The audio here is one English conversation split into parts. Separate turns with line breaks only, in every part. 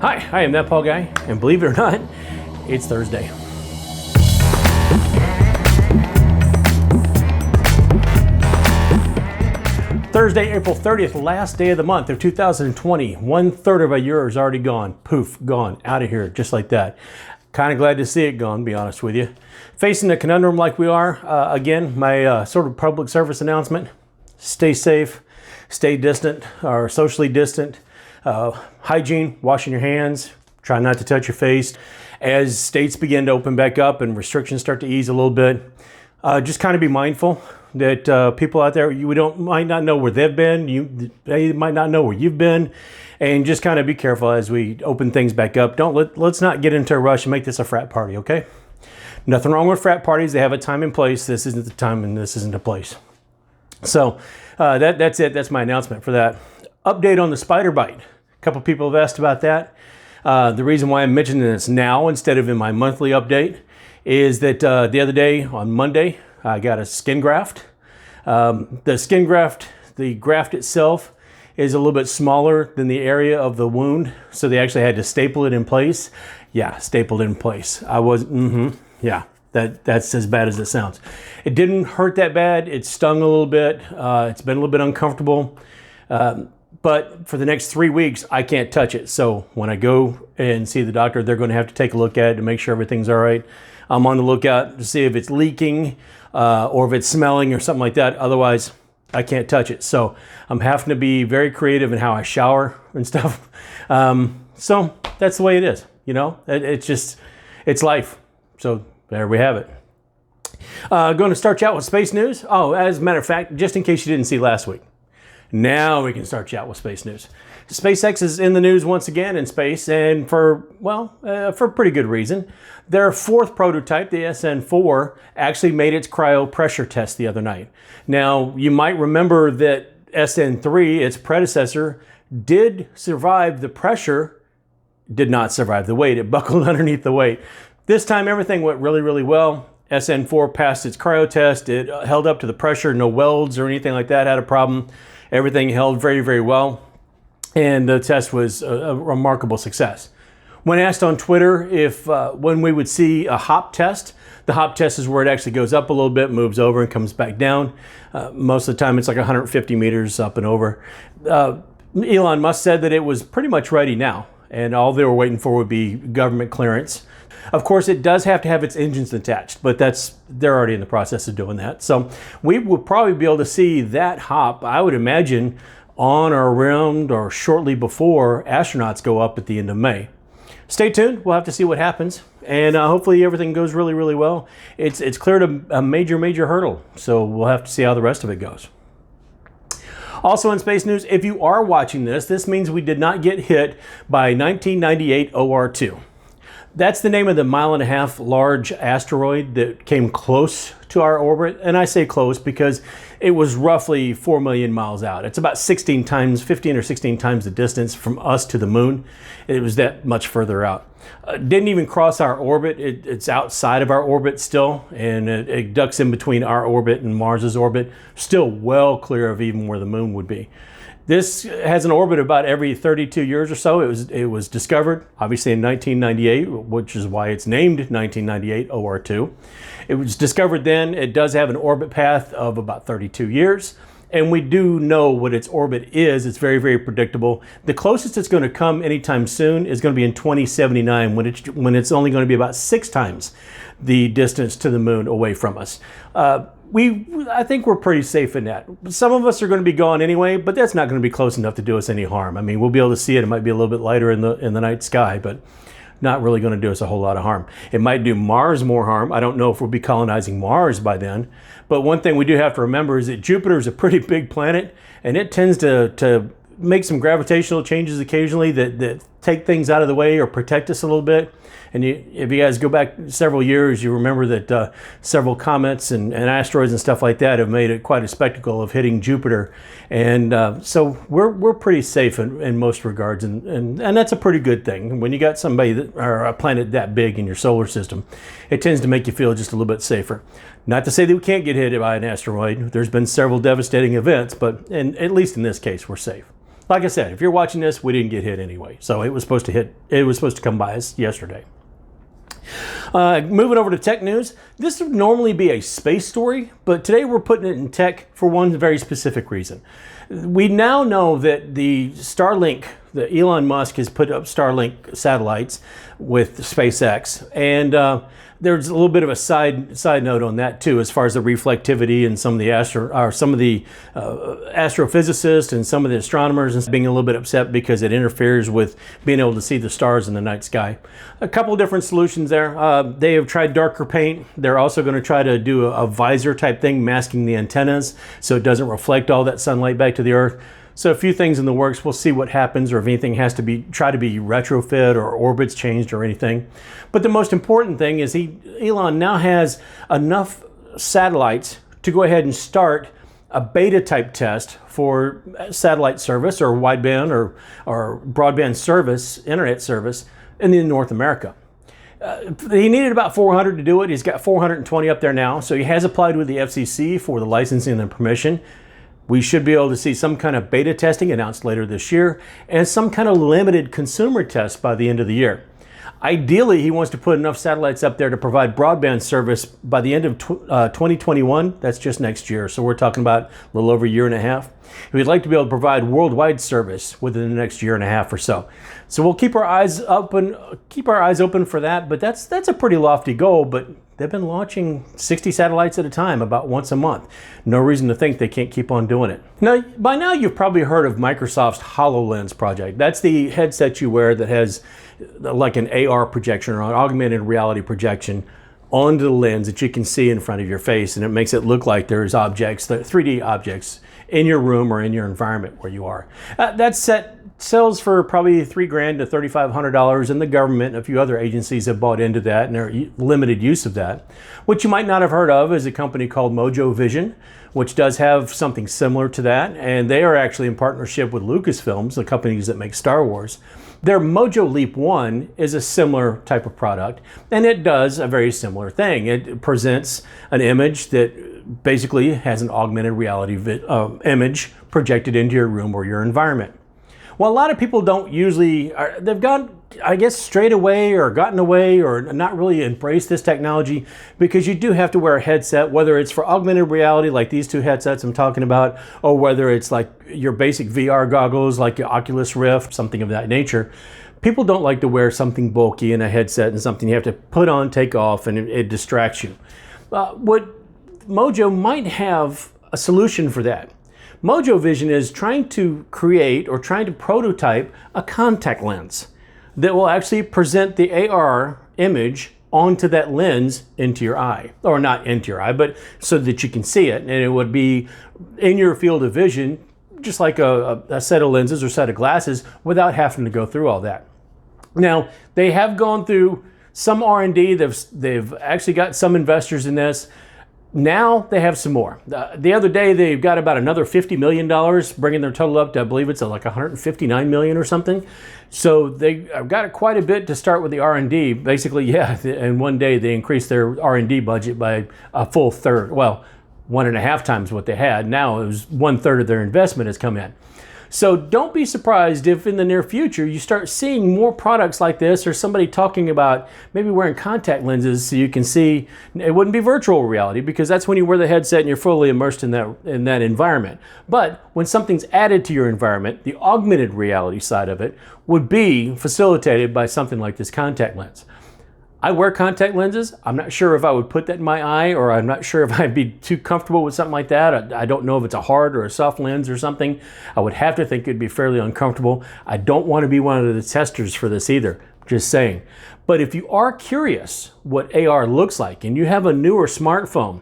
Hi, I am ThatPaulGuy, and believe it or not, it's Thursday. Thursday, April 30th, last day of the month of 2020. 1/3 of a year is already gone. Poof, gone, out of here, just like that. Kind of glad to see it gone, to be honest with you. Facing a conundrum like we are, again, my sort of public service announcement: stay safe, stay distant, or socially distant. Hygiene, washing your hands, try not to touch your face. As states begin to open back up and restrictions start to ease a little bit, just kind of be mindful that people out there, might not know where they've been, they might not know where you've been, and just kind of be careful as we open things back up. Let's not get into a rush and make this a frat party, okay? Nothing wrong with frat parties. They have a time and place. This isn't the time and this isn't the place. So that's it. That's my announcement for that. Update on the spider bite. A couple people have asked about that. The reason why I'm mentioning this now instead of in my monthly update is that the other day on Monday, I got a skin graft. The skin graft, the graft itself is a little bit smaller than the area of the wound, so they actually had to staple it in place. Yeah, stapled in place. Yeah, that's as bad as it sounds. It didn't hurt that bad. It stung a little bit. It's been a little bit uncomfortable. But for the next 3 weeks, I can't touch it. So when I go and see the doctor, they're going to have to take a look at it to make sure everything's all right. I'm on the lookout to see if it's leaking or if it's smelling or something like that. Otherwise, I can't touch it. So I'm having to be very creative in how I shower and stuff. So that's the way it is. You know, it's life. So there we have it. Going to start you out with space news. Oh, as a matter of fact, just in case you didn't see last week. Now we can start you out with space news. SpaceX is in the news once again in space, and for pretty good reason. Their fourth prototype, the SN4, actually made its cryo pressure test the other night. Now, you might remember that SN3, its predecessor, did survive the pressure, did not survive the weight. It buckled underneath the weight. This time, everything went really, really well. SN4 passed its cryo test. It held up to the pressure. No welds or anything like that had a problem. Everything held very, very well, and the test was a remarkable success. When asked on Twitter if when we would see a hop test, the hop test is where it actually goes up a little bit, moves over, and comes back down. Most of the time, it's like 150 meters up and over. Elon Musk said that it was pretty much ready now, and all they were waiting for would be government clearance. Of course, it does have to have its engines attached, but they're already in the process of doing that. So we will probably be able to see that hop, I would imagine, on or around or shortly before astronauts go up at the end of May. Stay tuned. We'll have to see what happens, and hopefully everything goes really, really well. It's cleared a major hurdle, so we'll have to see how the rest of it goes. Also in space news, if you are watching this means we did not get hit by 1998 OR2. That's the name of the 1.5 mile large asteroid that came close to our orbit. And I say close because it was roughly 4 million miles out. It's about 15 or 16 times the distance from us to the moon. It was that much further out. Didn't even cross our orbit. It's outside of our orbit still, and it ducks in between our orbit and Mars's orbit, still well clear of even where the moon would be. This has an orbit about every 32 years or so. It was discovered, obviously, in 1998, which is why it's named 1998 OR2. It was discovered then. It does have an orbit path of about 32 years, and we do know what its orbit is. It's very, very predictable. The closest it's going to come anytime soon is going to be in 2079, when it's only going to be about 6 times the distance to the moon away from us. I think we're pretty safe in that. Some of us are going to be gone anyway, but that's not going to be close enough to do us any harm. I mean, we'll be able to see it. It might be a little bit lighter in the night sky, but not really going to do us a whole lot of harm. It might do Mars more harm. I don't know if we'll be colonizing Mars by then. But one thing we do have to remember is that Jupiter is a pretty big planet, and it tends to make some gravitational changes occasionally that take things out of the way or protect us a little bit. And if you guys go back several years, you remember that several comets and asteroids and stuff like that have made it quite a spectacle of hitting Jupiter. And so we're pretty safe in most regards, and that's a pretty good thing. When you got or a planet that big in your solar system, it tends to make you feel just a little bit safer. Not to say that we can't get hit by an asteroid. There's been several devastating events, but at least in this case, we're safe. Like I said, if you're watching this, we didn't get hit anyway. So it was supposed to come by us yesterday. Moving over to tech news, this would normally be a space story, but today we're putting it in tech for one very specific reason. We now know that the Starlink, that Elon Musk has put up Starlink satellites with SpaceX, and there's a little bit of a side note on that too, as far as the reflectivity and some of the astrophysicists and some of the astronomers being a little bit upset because it interferes with being able to see the stars in the night sky. A couple of different solutions there. They have tried darker paint. They're also going to try to do a visor type thing, masking the antennas so it doesn't reflect all that sunlight back to the Earth. So a few things in the works. We'll see what happens, or if anything has to be try to be retrofit or orbits changed or anything. But the most important thing is Elon now has enough satellites to go ahead and start a beta type test for satellite service or wideband or broadband service, internet service in North America. He needed about 400 to do it. He's got 420 up there now. So he has applied with the FCC for the licensing and permission. We should be able to see some kind of beta testing announced later this year and some kind of limited consumer test by the end of the year. Ideally, he wants to put enough satellites up there to provide broadband service by the end of 2021. That's just next year. So we're talking about a little over a year and a half. We'd like to be able to provide worldwide service within the next year and a half or so. So we'll keep our eyes open for that. But that's a pretty lofty goal. But they've been launching 60 satellites at a time, about once a month. No reason to think they can't keep on doing it. Now, by now you've probably heard of Microsoft's HoloLens project. That's the headset you wear that has like an AR projection or an augmented reality projection onto the lens that you can see in front of your face, and it makes it look like there's objects, 3D objects in your room or in your environment where you are. That set sells for probably $3,000 to $3,500, and the government and a few other agencies have bought into that and are limited use of that. What you might not have heard of is a company called Mojo Vision, which does have something similar to that, and they are actually in partnership with Lucasfilms, the companies that make Star Wars. Their Mojo Leap 1 is a similar type of product, and it does a very similar thing. It presents an image that basically has an augmented reality image projected into your room or your environment. Well, a lot of people don't usually, they've gone, I guess, straight away or gotten away or not really embraced this technology, because you do have to wear a headset, whether it's for augmented reality like these two headsets I'm talking about, or whether it's like your basic VR goggles like your Oculus Rift, something of that nature. People don't like to wear something bulky in a headset and something you have to put on, take off, and it distracts you. What Mojo might have a solution for that. Mojo Vision is trying to create or trying to prototype a contact lens that will actually present the AR image onto that lens into your eye, or not into your eye, but so that you can see it, and it would be in your field of vision, just like a set of lenses or set of glasses, without having to go through all that. Now, they have gone through some R&D. They've actually got some investors in this. Now they have some more. The other day they've got about another $50 million, bringing their total up to, I believe it's like $159 million or something. So they have got quite a bit to start with the R&D. Basically, yeah, in one day they increased their R&D budget by a full third. Well, 1.5 times what they had. Now it was 1/3 of their investment has come in. So don't be surprised if in the near future you start seeing more products like this, or somebody talking about maybe wearing contact lenses so you can see. It wouldn't be virtual reality, because that's when you wear the headset and you're fully immersed in that environment. But when something's added to your environment, the augmented reality side of it would be facilitated by something like this contact lens. I wear contact lenses. I'm not sure if I would put that in my eye, or I'm not sure if I'd be too comfortable with something like that. I don't know if it's a hard or a soft lens or something. I would have to think it'd be fairly uncomfortable. I don't want to be one of the testers for this either, just saying. But if you are curious what AR looks like and you have a newer smartphone,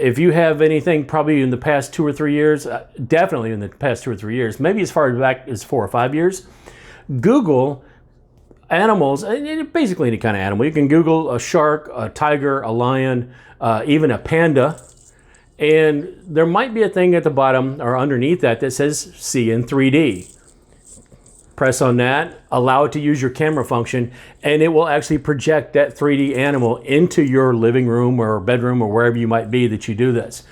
if you have anything probably in the past 2 or 3 years, definitely in the past 2 or 3 years, maybe as far back as 4 or 5 years, Google animals, and basically any kind of animal. You can Google a shark, a tiger, a lion, even a panda, and there might be a thing at the bottom or underneath that says see in 3D. Press on that, allow it to use your camera function, and it will actually project that 3D animal into your living room or bedroom or wherever you might be that you do this.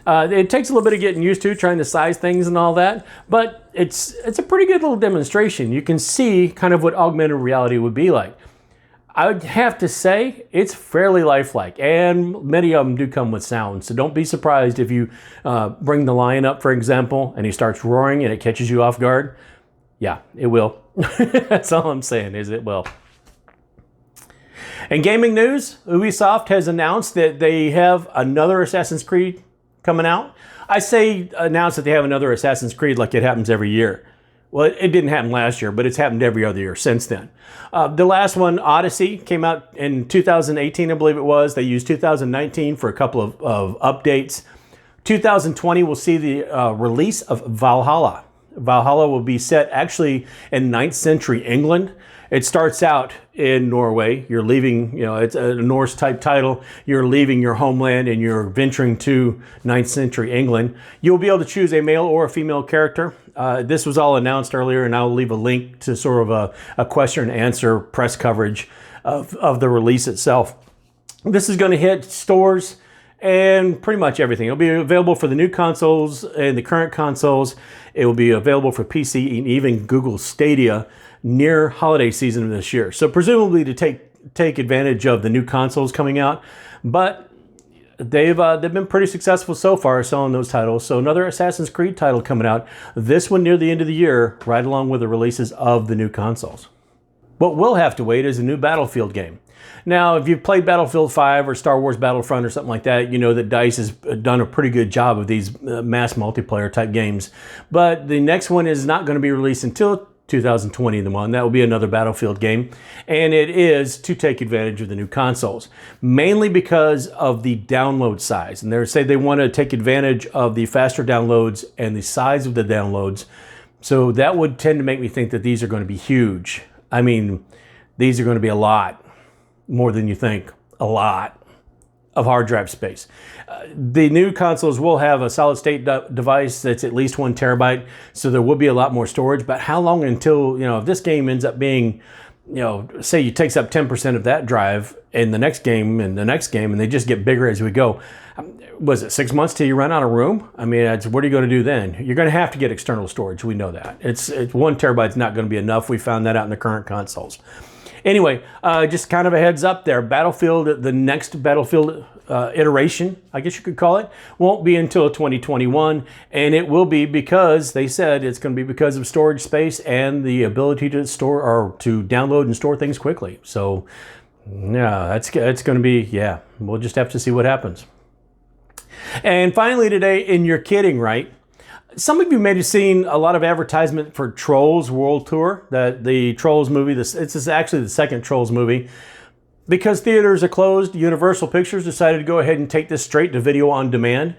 It takes a little bit of getting used to, trying to size things and all that, but it's a pretty good little demonstration. You can see kind of what augmented reality would be like. I would have to say it's fairly lifelike, and many of them do come with sound. So don't be surprised if you bring the lion up, for example, and he starts roaring and it catches you off guard. Yeah, it will. That's all I'm saying is it will. In gaming news, Ubisoft has announced that they have another Assassin's Creed coming out. I say announce that they have another Assassin's Creed like it happens every year. Well, it didn't happen last year, but it's happened every other year since then. The last one, Odyssey, came out in 2018, I believe it was. They used 2019 for a couple of updates. 2020 will see the release of Valhalla. Valhalla will be set actually in 9th century England. It starts out in Norway. You're leaving, it's a Norse type title. You're leaving your homeland and you're venturing to 9th century England. You'll be able to choose a male or a female character. This was all announced earlier, and I'll leave a link to sort of a question and answer press coverage of the release itself. This is going to hit stores and pretty much everything. It'll be available for the new consoles and the current consoles. It will be available for PC and even Google Stadia near holiday season of this year. So presumably to take advantage of the new consoles coming out, but they've been pretty successful so far selling those titles. So another Assassin's Creed title coming out, this one near the end of the year, right along with the releases of the new consoles. What we'll have to wait is a new Battlefield game. Now, if you've played Battlefield 5 or Star Wars Battlefront or something like that, you know that DICE has done a pretty good job of these mass multiplayer type games. But the next one is not going to be released until 2020, the one. That will be another Battlefield game. And it is to take advantage of the new consoles, mainly because of the download size. And they say they want to take advantage of the faster downloads and the size of the downloads. So that would tend to make me think that these are going to be huge. I mean, these are going to be a lot more than you think, a lot of hard drive space. The new consoles will have a solid state device that's at least 1 terabyte, so there will be a lot more storage. But how long until, if this game ends up being, say it takes up 10% of that drive in the next game and the next game, and they just get bigger as we go. Was it 6 months till you run out of room? I mean, what are you going to do then? You're going to have to get external storage. We know that. It's 1 terabyte is not going to be enough. We found that out in the current consoles. Anyway, just kind of a heads up there. Battlefield, the next Battlefield iteration, I guess you could call it, won't be until 2021. And it will be because they said it's going to be because of storage space and the ability to store or to download and store things quickly. So, yeah, it's going to be, yeah, we'll just have to see what happens. And finally today, and you're kidding, right? Some of you may have seen a lot of advertisement for Trolls World Tour, the Trolls movie. It's actually the second Trolls movie. Because theaters are closed, Universal Pictures decided to go ahead and take this straight to video on demand.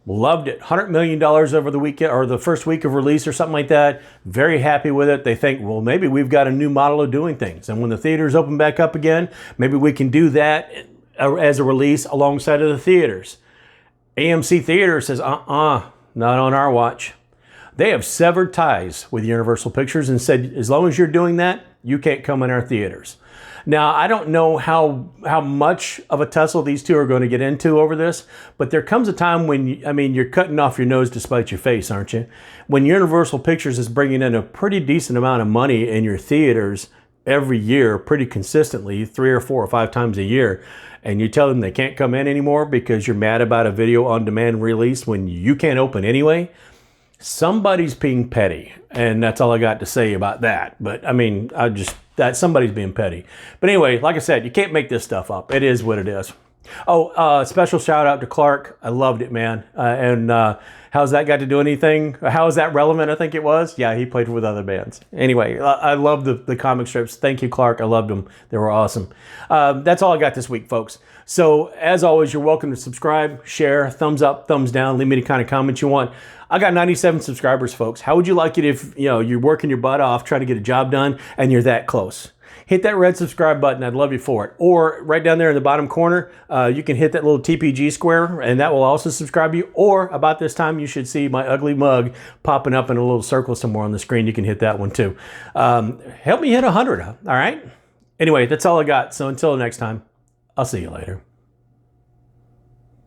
Loved it. $100 million over the weekend or the first week of release or something like that. Very happy with it. They think, well, maybe we've got a new model of doing things. And when the theaters open back up again, maybe we can do that as a release alongside of the theaters. AMC Theater says, not on our watch. They have severed ties with Universal Pictures and said, as long as you're doing that, you can't come in our theaters. Now, I don't know how much of a tussle these two are going to get into over this, but there comes a time when, you're cutting off your nose to spite your face, aren't you? When Universal Pictures is bringing in a pretty decent amount of money in your theaters every year, pretty consistently, 3 or 4 or 5 times a year, and you tell them they can't come in anymore because you're mad about a video on demand release when you can't open anyway, somebody's being petty. And that's all I got to say about that. But somebody's being petty. But anyway, like I said, you can't make this stuff up. It is what it is. Special shout out to Clark. I loved it, man. How's that got to do anything? How is that relevant? I think it was. Yeah, he played with other bands. Anyway, I love the comic strips. Thank you, Clark. I loved them. They were awesome. That's all I got this week, folks. So as always, you're welcome to subscribe, share, thumbs up, thumbs down, leave me any kind of comments you want. I got 97 subscribers, folks. How would you like it if you're working your butt off trying to get a job done and you're that close? Hit that red subscribe button. I'd love you for it. Or right down there in the bottom corner, you can hit that little TPG square, and that will also subscribe you. Or about this time, you should see my ugly mug popping up in a little circle somewhere on the screen. You can hit that one too. Help me hit 100, all right? Anyway, that's all I got. So until next time, I'll see you later.